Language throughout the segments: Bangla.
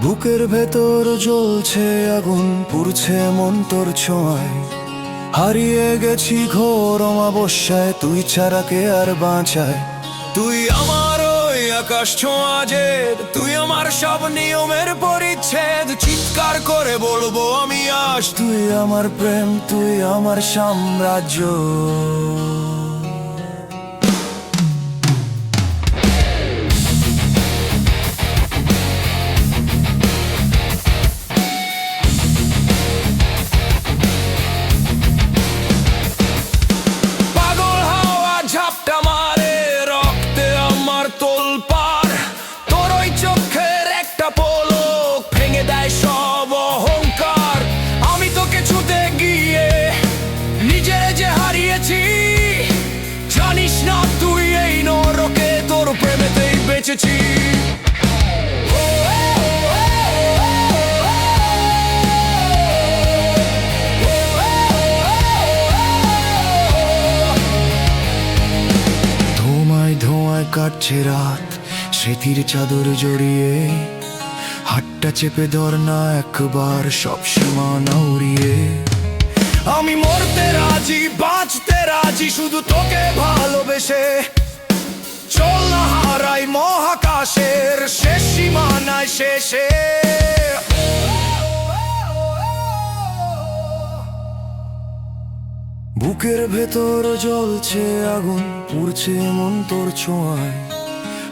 বুকের ভেতর জ্বলছে আগুন, পুড়ছে মন তোর ছোঁয়ায়। হারিয়ে গেছি ঘোর অমাবস্যায়, তুই ছাড়া কে আর বাঁচায়। তুই আমার ওই আকাশ ছোঁয়া যে, তুই আমার সব নিয়মের পরিচ্ছেদ। চিৎকার করে বলবো আমি আজ, তুই আমার প্রেম, তুই আমার সাম্রাজ্য। ধোঁয়ায় ধোঁয়ায় কাটছে রাত, স্মৃতির চাদর জড়িয়ে। হাতটা চেপে ধর না একবার, সব সীমানা উড়িয়ে। আমি মরতে রাজি, বাঁচতে রাজি, শুধু তোকে ভালোবেসে। চল না হারাই মহাকাশের শেষ সীমানায় শেষে। বুকের ভেতর জ্বলছে আগুন, পুড়ছে মন তোর ছোঁয়ায়।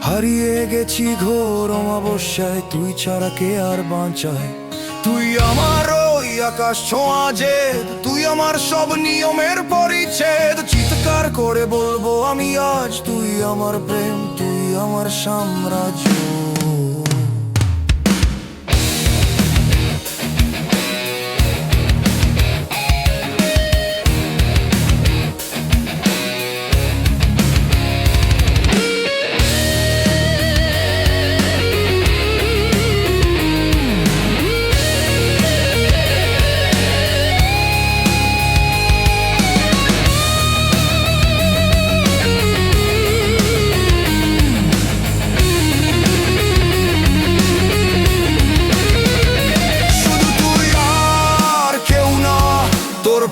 হারিয়ে গেছি ঘোর অমাবস্যায়, তুই ছাড়া কে আর বাঁচায়। তুই আমার ওই আকাশ ছোঁয়া যে, তুই আমার সব নিয়মের পরিচ্ছেদ। চিৎকার করে বলবো আমি আজ, তুই আমার প্রেম, তুই আমার সাম্রাজ্য।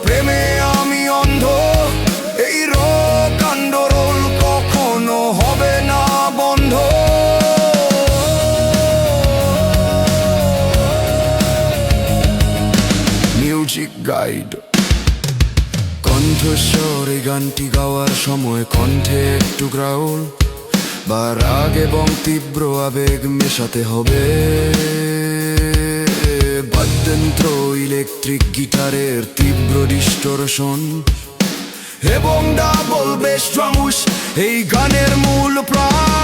প্রেমে আমি অন্ধ, এই কাণ্ডরোল কখনো হবে না বন্ধ। মিউজিক গাইড কণ্ঠস্বর, এই গানটি গাওয়ার সময় কণ্ঠে একটু গ্রাউল বা রাগ এবং তীব্র আবেগ মেশাতে হবে। বাদ্যযন্ত্র, ইলেকট্রিক গিটারের তীব্র ডিস্টরশন এবং ডাবল বেস ড্রামস এই গানের মূল প্রাণ।